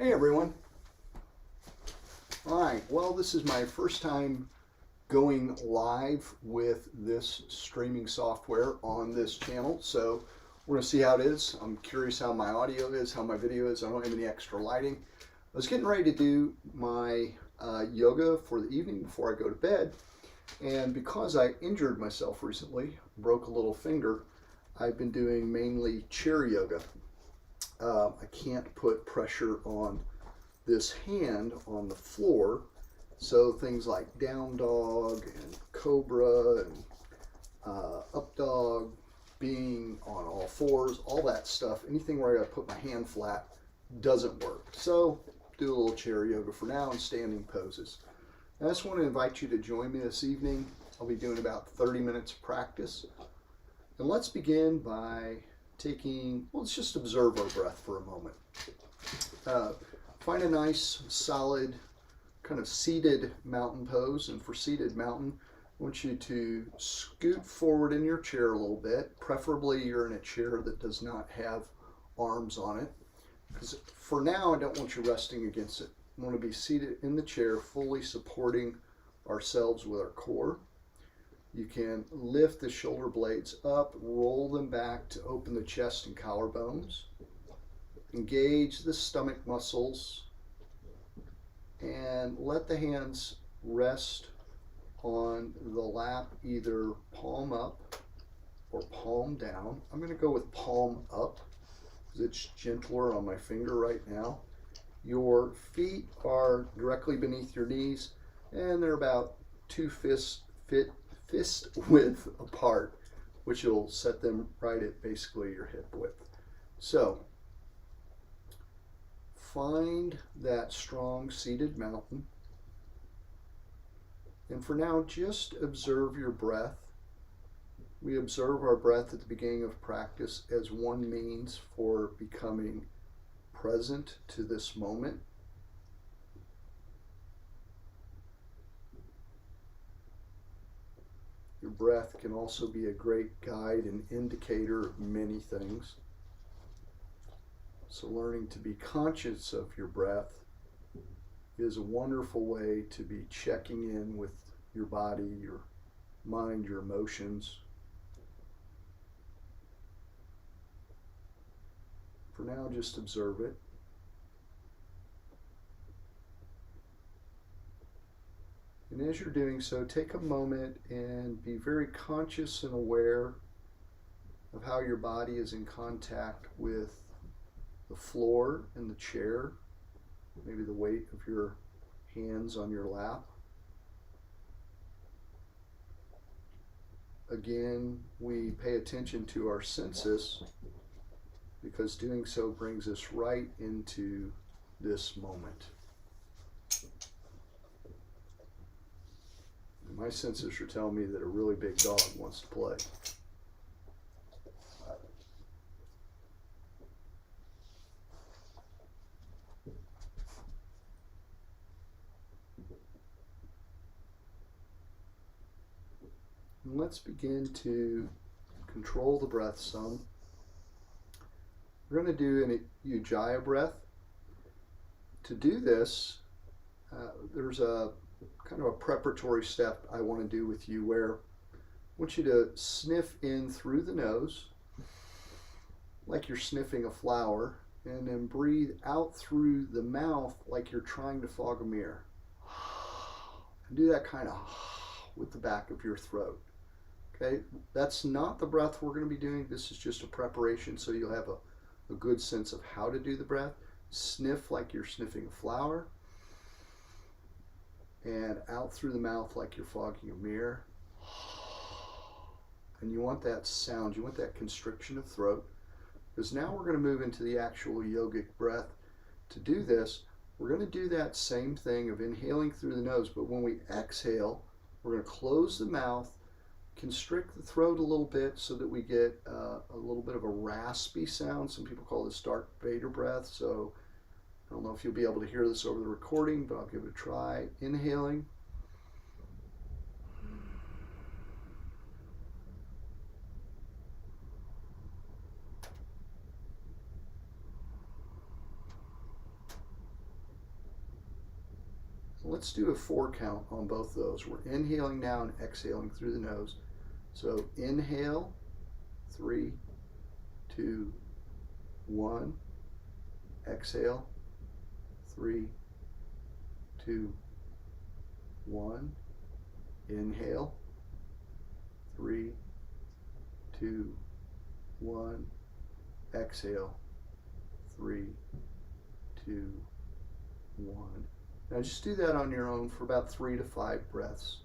Hey everyone. Alright, well, this is my first time going live with this streaming software on this channel, so we're going to see how it is. I'm curious how my audio is, how my video is. I don't have any extra lighting. I was getting ready to do my yoga for the evening before I go to bed, and because I injured myself recently, broke a little finger, I've been doing mainly chair yoga. I can't put pressure on this hand on the floor, so things like down dog and cobra and up dog, being on all fours, all that stuff, anything where I gotta put my hand flat doesn't work. So do a little chair yoga for now and standing poses. I just want to invite you to join me this evening. I'll be doing about 30 minutes of practice. And let's begin by let's just observe our breath for a moment. Find a nice, solid, kind of seated mountain pose. And for seated mountain, I want you to scoot forward in your chair a little bit. Preferably you're in a chair that does not have arms on it, because for now I don't want you resting against it. I want to be seated in the chair, fully supporting ourselves with our core. You can lift the shoulder blades up, roll them back to open the chest and collarbones. Engage the stomach muscles and let the hands rest on the lap, either palm up or palm down. I'm going to go with palm up because it's gentler on my finger right now. Your feet are directly beneath your knees and they're about 2 fist width apart, which will set them right at basically your hip width. So find that strong seated mountain. And for now, just observe your breath. We observe our breath at the beginning of practice as one means for becoming present to this moment. Your breath can also be a great guide and indicator of many things. So learning to be conscious of your breath is a wonderful way to be checking in with your body, your mind, your emotions. For now, just observe it. And as you're doing so, take a moment and be very conscious and aware of how your body is in contact with the floor and the chair, maybe the weight of your hands on your lap. Again, we pay attention to our senses because doing so brings us right into this moment. My senses are telling me that a really big dog wants to play. And let's begin to control the breath some. We're going to do an Ujjayi breath. To do this, there's a kind of a preparatory step I want to do with you where I want you to sniff in through the nose like you're sniffing a flower, and then breathe out through the mouth like you're trying to fog a mirror. And do that kind of with the back of your throat. Okay, that's not the breath we're going to be doing. This is just a preparation so you'll have a good sense of how to do the breath. Sniff like you're sniffing a flower, and out through the mouth like you're fogging a mirror. And you want that sound, you want that constriction of throat, because now we're going to move into the actual yogic breath. To do this, we're going to do that same thing of inhaling through the nose, but when we exhale, we're going to close the mouth, constrict the throat a little bit so that we get a little bit of a raspy sound. Some people call this Darth Vader breath, so I don't know if you'll be able to hear this over the recording, but I'll give it a try. Inhaling. Let's do a 4 count on both those. We're inhaling now and exhaling through the nose. So inhale, 3, 2, 1. Exhale, 3, 2, 1. Inhale, 3, 2, 1. Exhale, 3, 2, 1. Now just do that on your own for about 3 to 5 breaths.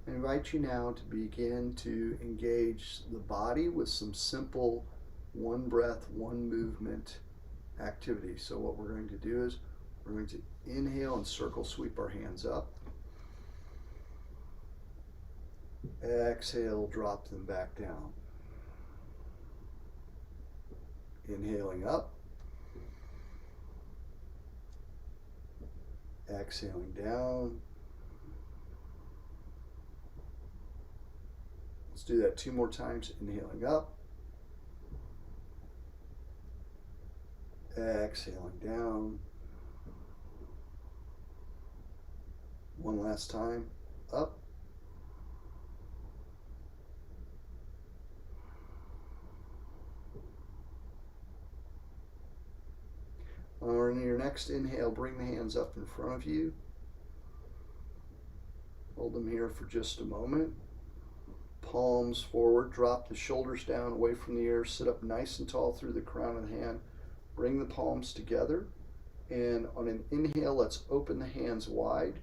I invite you now to begin to engage the body with some simple one breath, one movement activity. So what we're going to do is we're going to inhale and circle sweep our hands up. Exhale, drop them back down. Inhaling up. Exhaling down. Let's do that 2 more times. Inhaling up. Exhaling down. One last time. Up. On your next inhale, bring the hands up in front of you. Hold them here for just a moment. Palms forward, drop the shoulders down away from the ear, sit up nice and tall through the crown of the hand. Bring the palms together, and on an inhale, let's open the hands wide.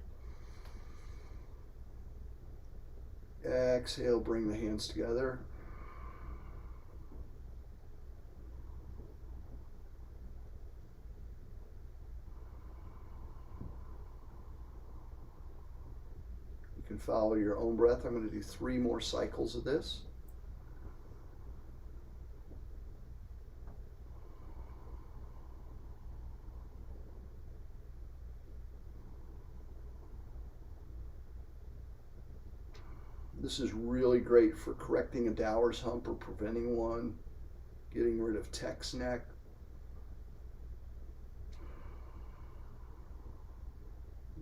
Exhale, bring the hands together. You can follow your own breath. I'm going to do 3 more cycles of this. This is really great for correcting a Dower's hump or preventing one, getting rid of text neck.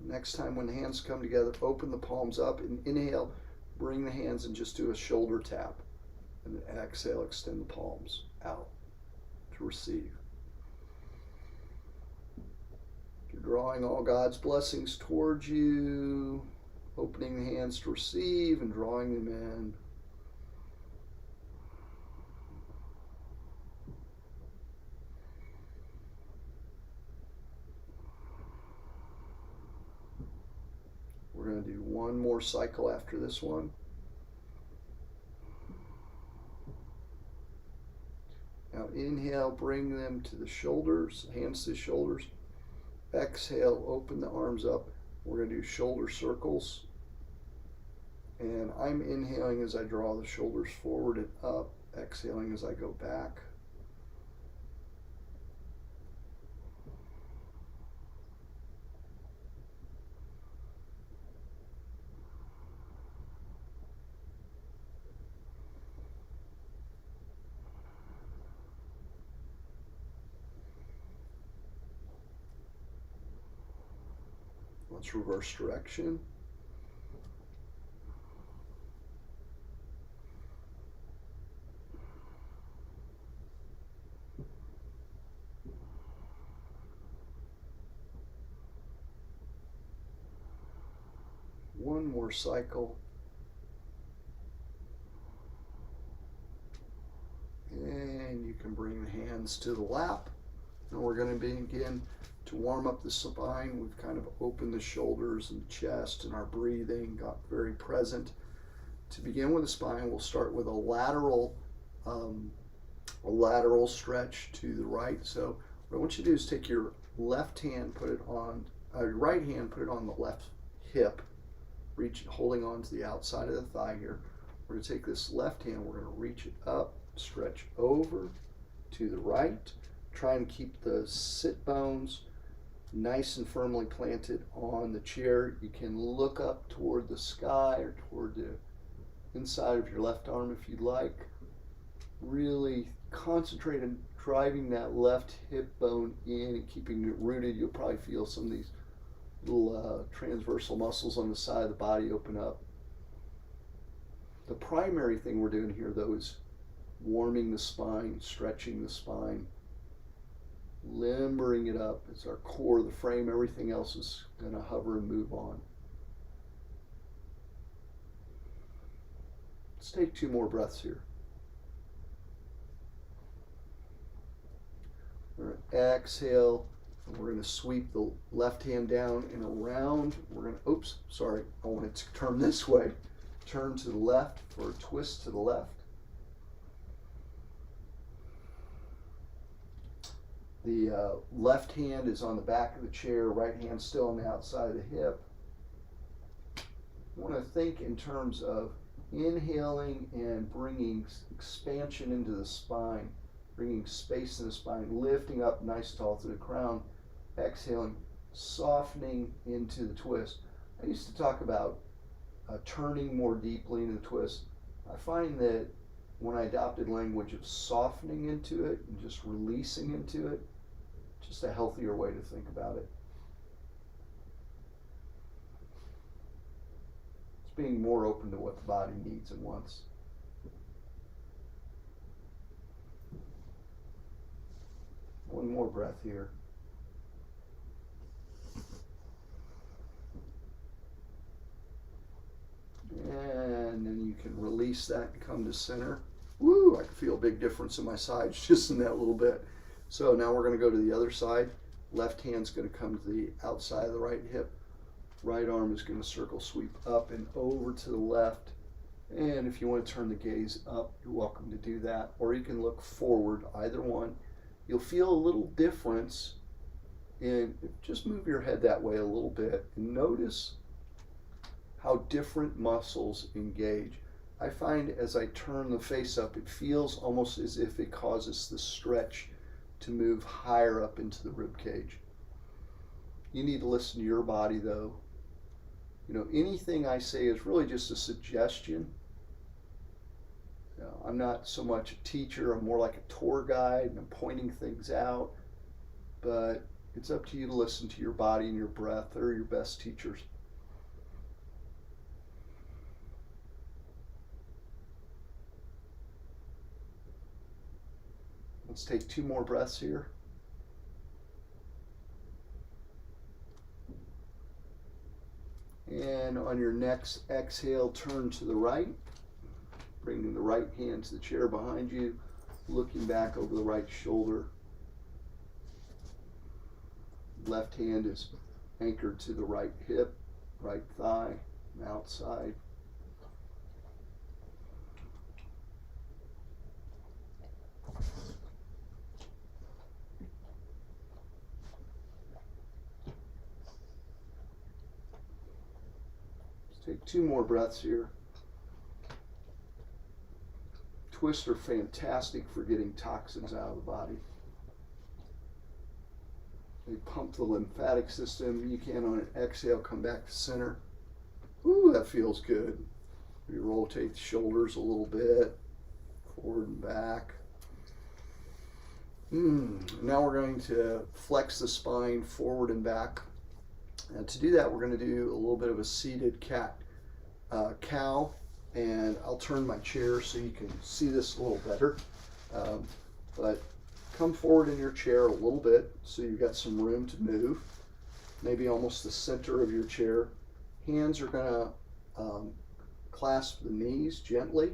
Next time when the hands come together, open the palms up and inhale, bring the hands and just do a shoulder tap. And then exhale, extend the palms out to receive. You're drawing all God's blessings towards you. Opening the hands to receive and drawing them in. We're going to do 1 more cycle after this one. Now inhale, bring them to the shoulders, hands to the shoulders. Exhale, open the arms up. We're going to do shoulder circles. And I'm inhaling as I draw the shoulders forward and up, exhaling as I go back. Let's reverse direction. One more cycle. And you can bring the hands to the lap. Now we're going to begin to warm up the spine. We've kind of opened the shoulders and chest and our breathing, got very present to begin with the spine, we'll start with a lateral stretch to the right. So what I want you to do is take your left hand, put it on, your right hand, put it on the left hip, holding on to the outside of the thigh here. We're going to take this left hand, we're going to reach it up, stretch over to the right. Try and keep the sit bones nice and firmly planted on the chair. You can look up toward the sky or toward the inside of your left arm if you'd like. Really concentrate on driving that left hip bone in and keeping it rooted. You'll probably feel some of these little transversal muscles on the side of the body open up. The primary thing we're doing here, though, is warming the spine, stretching the spine, limbering it up. It's our core, the frame. Everything else is going to hover and move on. Let's take 2 more breaths here. We're going to exhale, and we're going to sweep the left hand down and around. We're going to, oops, sorry, I want it to turn this way. Turn to the left for a twist to the left. The left hand is on the back of the chair, right hand still on the outside of the hip. I want to think in terms of inhaling and bringing expansion into the spine, bringing space in the spine, lifting up nice tall through the crown, exhaling, softening into the twist. I used to talk about turning more deeply into the twist. I find that when I adopted language of softening into it and just releasing into it, just a healthier way to think about it. It's being more open to what the body needs and wants. One more breath here. And then you can release that and come to center. Woo, I can feel a big difference in my sides just in that little bit. So now we're going to go to the other side. Left hand's going to come to the outside of the right hip. Right arm is going to circle sweep up and over to the left. And if you want to turn the gaze up, you're welcome to do that. Or you can look forward, either one. You'll feel a little difference, and just move your head that way a little bit and notice how different muscles engage. I find as I turn the face up, it feels almost as if it causes the stretch to move higher up into the rib cage. You need to listen to your body, though. You know, anything I say is really just a suggestion. You know, I'm not so much a teacher, I'm more like a tour guide, and I'm pointing things out. But it's up to you to listen to your body and your breath. They're your best teachers. Let's take 2 more breaths here. And on your next exhale, turn to the right, bringing the right hand to the chair behind you, looking back over the right shoulder. Left hand is anchored to the right hip, right thigh, and outside. Take 2 more breaths here. Twists are fantastic for getting toxins out of the body. They pump the lymphatic system. You can, on an exhale, come back to center. Ooh, that feels good. You rotate the shoulders a little bit, forward and back. Now we're going to flex the spine forward and back. And to do that, we're going to do a little bit of a seated cat cow, and I'll turn my chair so you can see this a little better. But come forward in your chair a little bit so you've got some room to move, maybe almost the center of your chair. Hands are going to clasp the knees gently,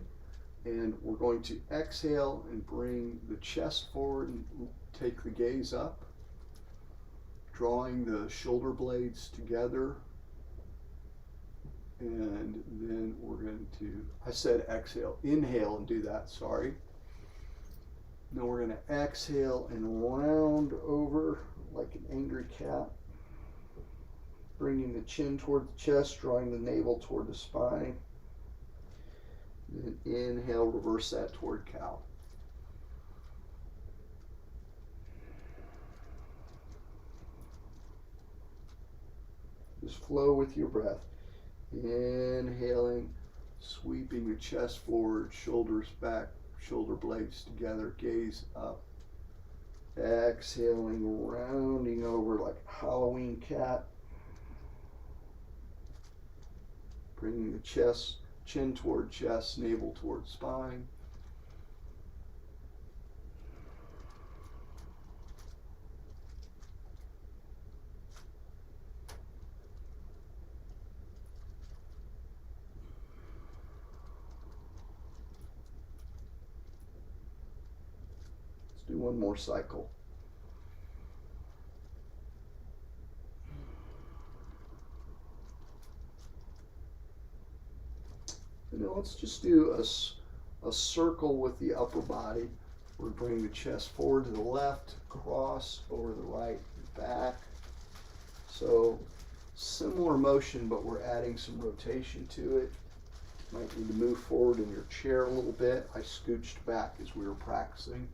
and we're going to exhale and bring the chest forward and take the gaze up, drawing the shoulder blades together. And then we're going to, I said exhale, inhale and do that, sorry. Now we're going to exhale and round over like an angry cat, bringing the chin toward the chest, drawing the navel toward the spine. Then inhale, reverse that toward cow. Just flow with your breath. Inhaling, sweeping the chest forward, shoulders back, shoulder blades together, gaze up. Exhaling, rounding over like a Halloween cat. Bringing the chest, chin toward chest, navel toward spine. Let's do one more cycle. And then let's just do a circle with the upper body. We're bringing the chest forward to the left, cross over the right, back. So similar motion, but we're adding some rotation to it. Might need to move forward in your chair a little bit. I scooched back as we were practicing.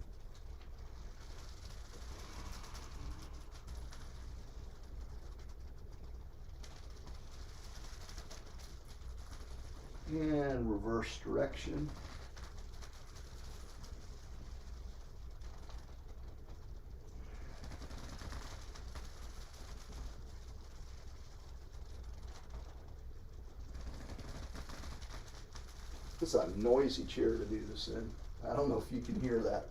And reverse direction. It's a noisy chair to do this in. I don't know if you can hear that.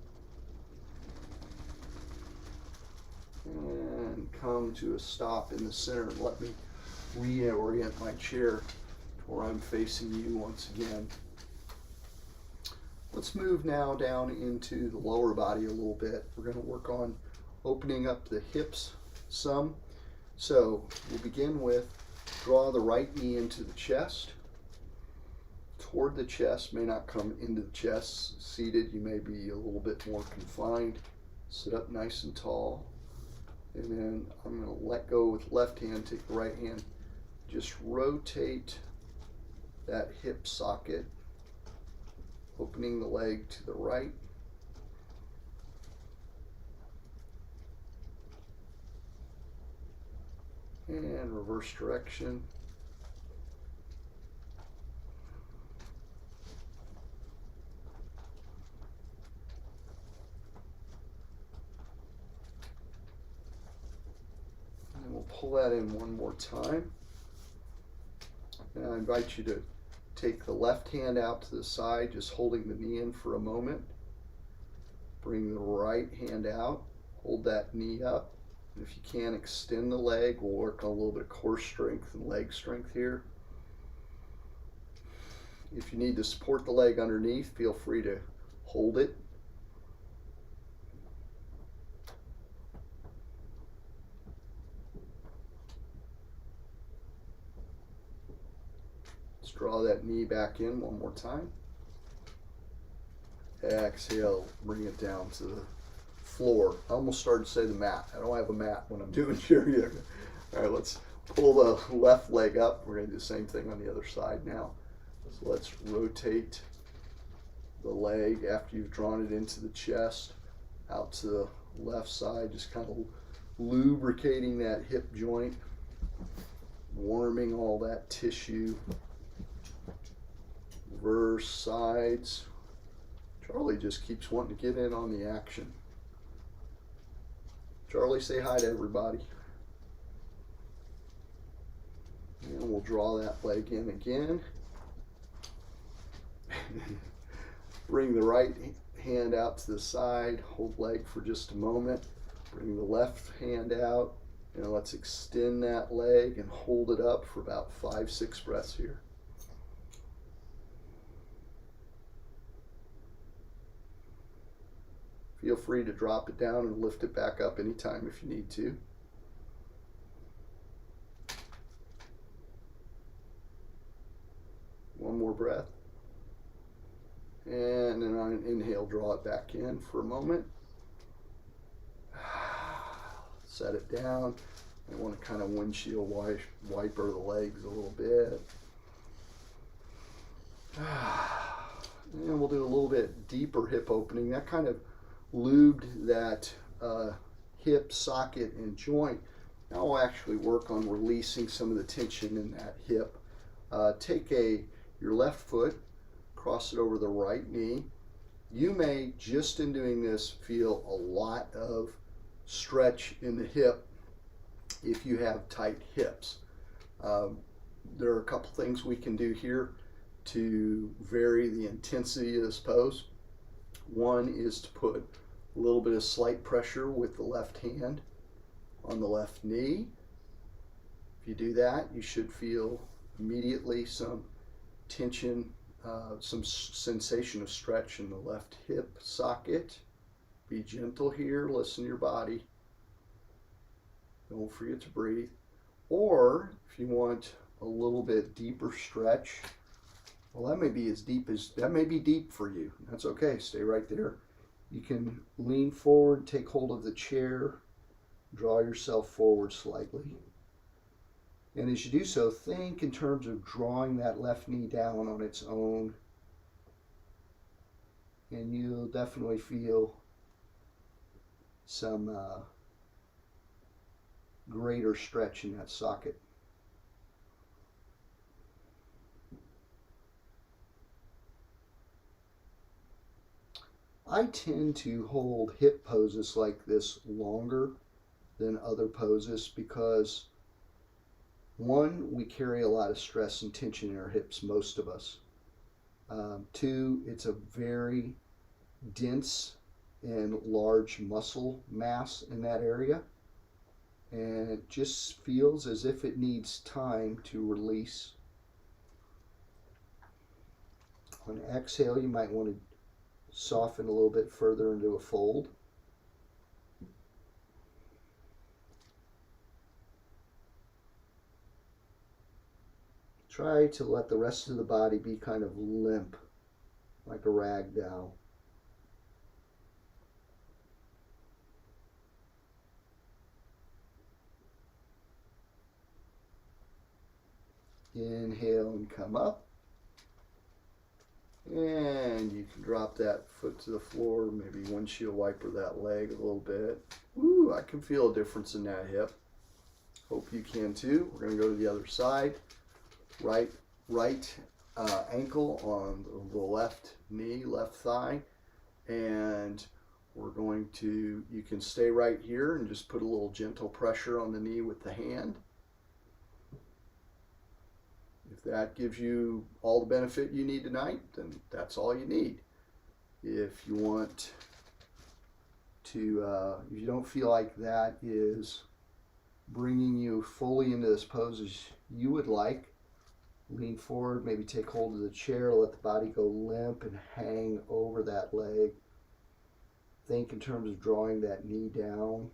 And come to a stop in the center and let me reorient my chair where I'm facing you once again. Let's move now down into the lower body a little bit. We're going to work on opening up the hips some. So we'll begin with draw the right knee into the chest. Toward the chest, may not come into the chest. Seated, you may be a little bit more confined. Sit up nice and tall. And then I'm going to let go with left hand, take the right hand. Just rotate that hip socket, opening the leg to the right. And reverse direction. And we'll pull that in one more time. And I invite you to take the left hand out to the side, just holding the knee in for a moment. Bring the right hand out, hold that knee up. And if you can, extend the leg. We'll work on a little bit of core strength and leg strength here. If you need to support the leg underneath, feel free to hold it. Draw that knee back in one more time. Exhale, bring it down to the floor. I almost started to say the mat. I don't have a mat when I'm doing yoga. All right, let's pull the left leg up. We're going to do the same thing on the other side now. So let's rotate the leg after you've drawn it into the chest, out to the left side, just kind of lubricating that hip joint, warming all that tissue. Reverse sides. Charlie just keeps wanting to get in on the action. Charlie, say hi to everybody. And we'll draw that leg in again. Bring the right hand out to the side. Hold leg for just a moment. Bring the left hand out. And let's extend that leg and hold it up for about 5-6 breaths here. Feel free to drop it down and lift it back up anytime if you need to. breath. And then on an inhale, draw it back in for a moment. Set it down. I want to kind of windshield wiper the legs a little bit. And we'll do a little bit deeper hip opening. That kind of lubed that hip socket and joint. Now we'll actually work on releasing some of the tension in that hip. Take your left foot, cross it over the right knee. You may, just in doing this, feel a lot of stretch in the hip if you have tight hips. There are a couple things we can do here to vary the intensity of this pose. One is to put a little bit of slight pressure with the left hand on the left knee. If you do that, you should feel immediately some tension, some sensation of stretch in the left hip socket. Be gentle here, listen to your body. Don't forget to breathe. Or if you want a little bit deeper stretch, well, that may be deep for you. That's okay, stay right there. You can lean forward, take hold of the chair, draw yourself forward slightly. And as you do so, think in terms of drawing that left knee down on its own. And you'll definitely feel some greater stretch in that socket. I tend to hold hip poses like this longer than other poses because, one, we carry a lot of stress and tension in our hips, most of us. Two, it's a very dense and large muscle mass in that area, and it just feels as if it needs time to release. On exhale, you might want to soften a little bit further into a fold. Try to let the rest of the body be kind of limp, like a rag doll. Inhale and come up. And you can drop that foot to the floor, maybe windshield wiper that leg a little bit. Ooh, I can feel a difference in that hip. Hope you can too. We're going to go to the other side. Right ankle on the left knee, left thigh. And we're going to, you can stay right here and just put a little gentle pressure on the knee with the hand. If that gives you all the benefit you need tonight, then that's all you need. If you want to, if you don't feel like that is bringing you fully into this pose as you would like, lean forward, maybe take hold of the chair, let the body go limp and hang over that leg. Think in terms of drawing that knee down.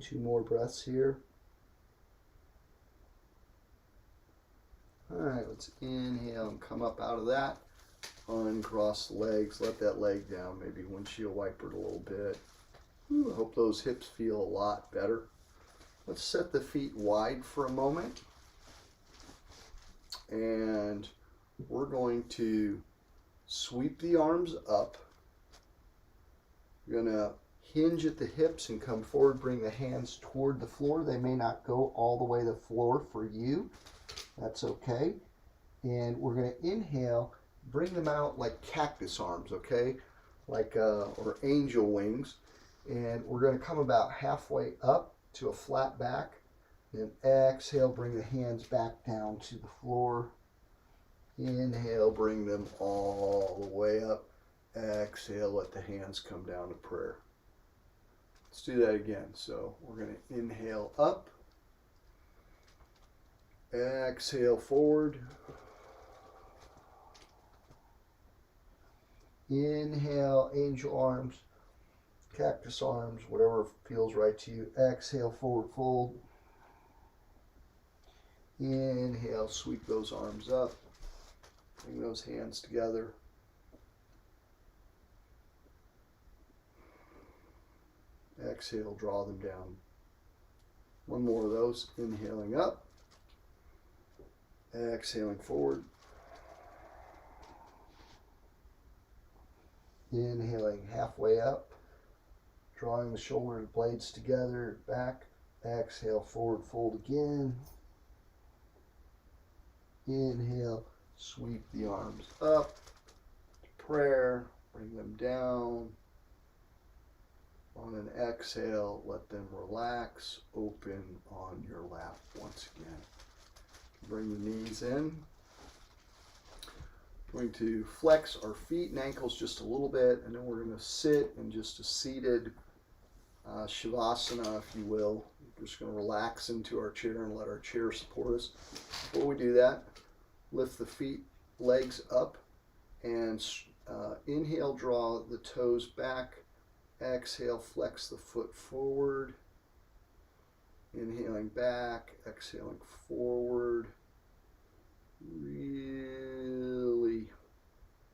Two more breaths here. All right, let's inhale and come up out of that. Uncross the legs, let that leg down, maybe windshield wiper it a little bit. Ooh, I hope those hips feel a lot better. Let's set the feet wide for a moment. And we're going to sweep the arms up. You're going to hinge at the hips and come forward, bring the hands toward the floor. They may not go all the way to the floor for you. That's okay. And we're going to inhale, bring them out like cactus arms, okay? Like, or angel wings. And we're going to come about halfway up to a flat back. Then exhale, bring the hands back down to the floor. Inhale, bring them all the way up. Exhale, let the hands come down to prayer. Let's do that again. So we're going to inhale up. Exhale forward. Inhale, angel arms, cactus arms, whatever feels right to you. Exhale, forward fold. Inhale, sweep those arms up. Bring those hands together. Exhale, draw them down. One more of those. Inhaling up. Exhaling forward. Inhaling halfway up. Drawing the shoulder blades together, back. Exhale, forward fold again. Inhale, sweep the arms up. Prayer, bring them down. On an exhale, let them relax, open on your lap once again. Bring the knees in. We're going to flex our feet and ankles just a little bit, and then we're going to sit in just a seated Shavasana, if you will. We're just going to relax into our chair and let our chair support us. Before we do that, lift the feet, legs up, and inhale, draw the toes back. Exhale, flex the foot forward. Inhaling back, exhaling forward. Really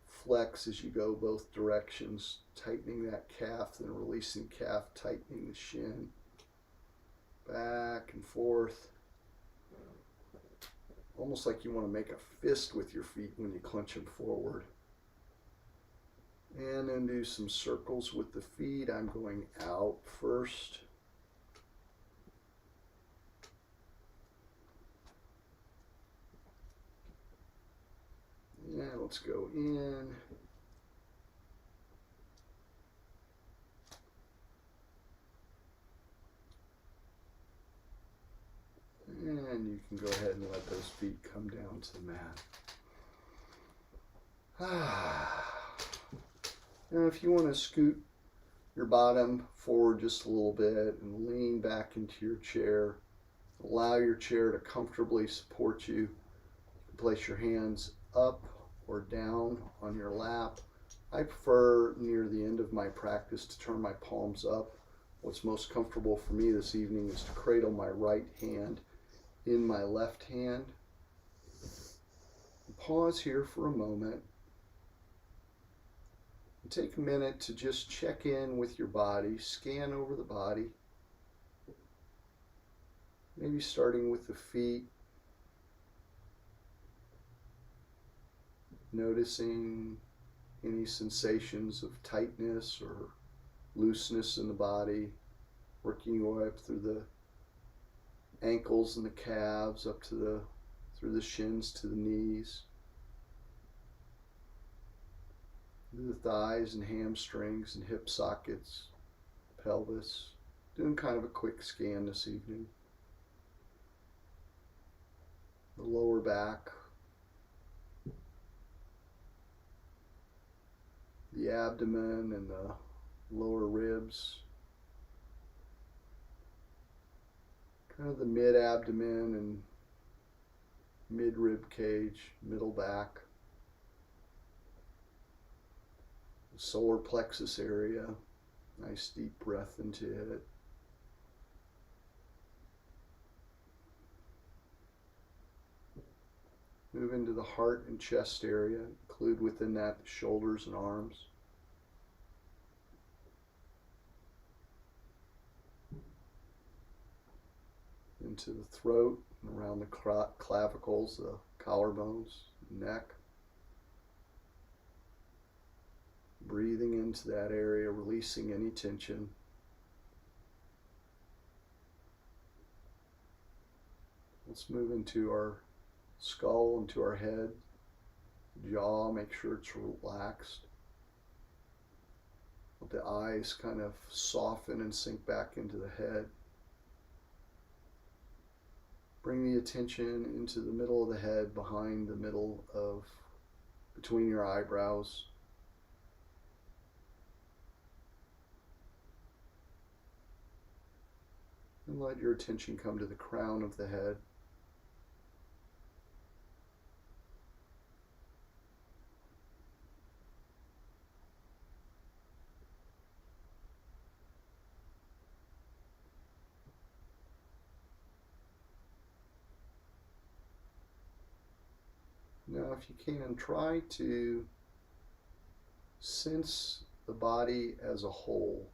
flex as you go both directions, tightening that calf, then releasing calf, tightening the shin. Back and forth. Almost like you want to make a fist with your feet when you clench them forward. And then do some circles with the feet. I'm going out first. And let's go in. And you can go ahead and let those feet come down to the mat. Now if you want to scoot your bottom forward just a little bit and lean back into your chair, allow your chair to comfortably support you. Place your hands up or down on your lap. I prefer near the end of my practice to turn my palms up. What's most comfortable for me this evening is to cradle my right hand in my left hand. Pause here for a moment. And take a minute to just check in with your body, scan over the body. Maybe starting with the feet. Noticing any sensations of tightness or looseness in the body, working your way up through the ankles and the calves, up to through the shins to the knees, the thighs and hamstrings and hip sockets, pelvis. Doing kind of a quick scan this evening. The lower back, the abdomen and the lower ribs, kind of the mid-abdomen and mid-rib cage, middle back, the solar plexus area. Nice deep breath into it. Move into the heart and chest area. Include within that the shoulders and arms. Into the throat and around the clavicles, the collarbones, neck. Breathing into that area, releasing any tension. Let's move into our skull, into our head, jaw, make sure it's relaxed. Let the eyes kind of soften and sink back into the head. Bring the attention into the middle of the head, between your eyebrows. And let your attention come to the crown of the head. Now, if you can, try to sense the body as a whole,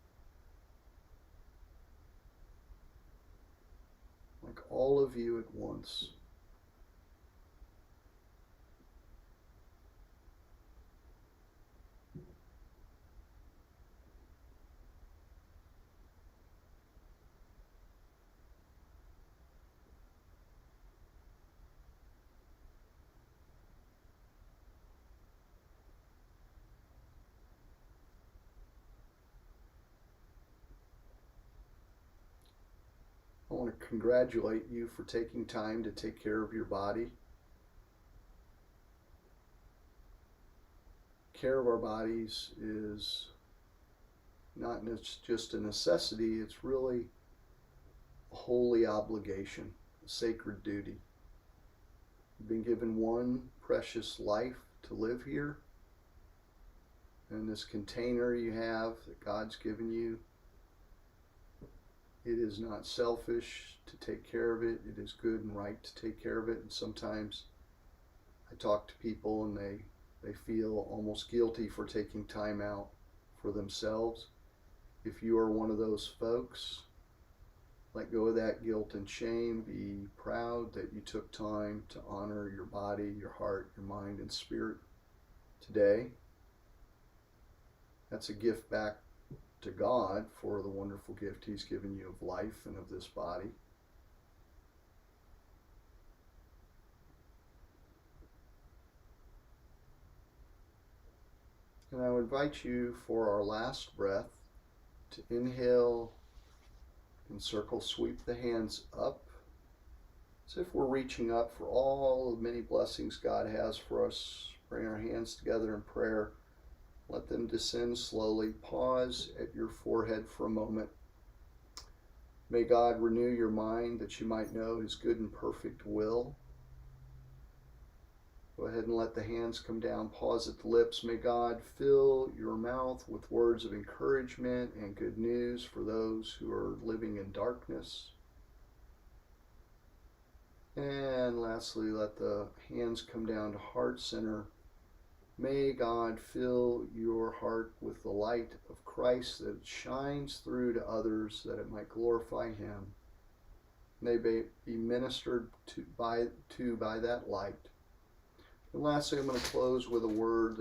like all of you at once. I want to congratulate you for taking time to take care of your body. Care of our bodies is not just a necessity, it's really a holy obligation, a sacred duty. You've been given one precious life to live here, and this container you have that God's given you, it is not selfish to take care of it. It is good and right to take care of it. And sometimes I talk to people and they feel almost guilty for taking time out for themselves. If you are one of those folks, let go of that guilt and shame. Be proud that you took time to honor your body, your heart, your mind, and spirit today. That's a gift back to God for the wonderful gift He's given you of life and of this body. And I would invite you for our last breath to inhale and circle sweep the hands up as if we're reaching up for all the many blessings God has for us. Bring our hands together in prayer. Let them descend slowly. Pause at your forehead for a moment. May God renew your mind that you might know His good and perfect will. Go ahead and let the hands come down. Pause at the lips. May God fill your mouth with words of encouragement and good news for those who are living in darkness. And lastly, let the hands come down to heart center. May God fill your heart with the light of Christ that shines through to others, that it might glorify Him. May be ministered to by that light. And lastly, I'm going to close with a word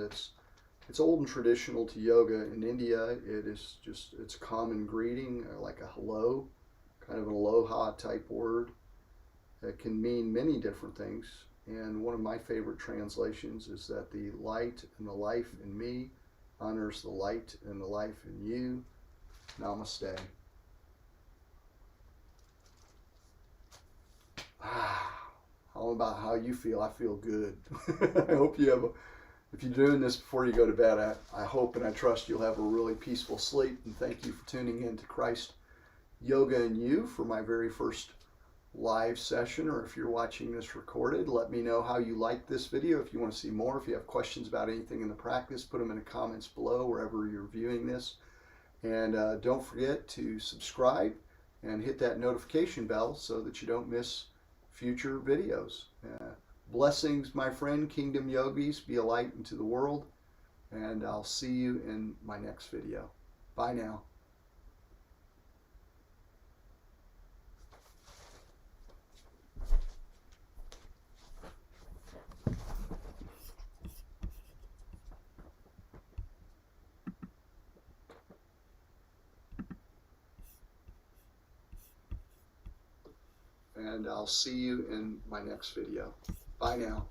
it's old and traditional to yoga. In India, it's a common greeting, like a hello, kind of an aloha type word. It can mean many different things. And one of my favorite translations is that the light and the life in me honors the light and the life in you. Namaste. How about how you feel? I feel good. I hope if you're doing this before you go to bed, I hope and I trust you'll have a really peaceful sleep. And thank you for tuning in to Christ Yoga and You for my very first live session, or if you're watching this recorded, let me know how you like this video. If you want to see more, if you have questions about anything in the practice, put them in the comments below wherever you're viewing this. And don't forget to subscribe and hit that notification bell so that you don't miss future videos. Blessings, my friend, Kingdom Yogis, be a light into the world, and I'll see you in my next video. Bye now. And I'll see you in my next video. Bye now.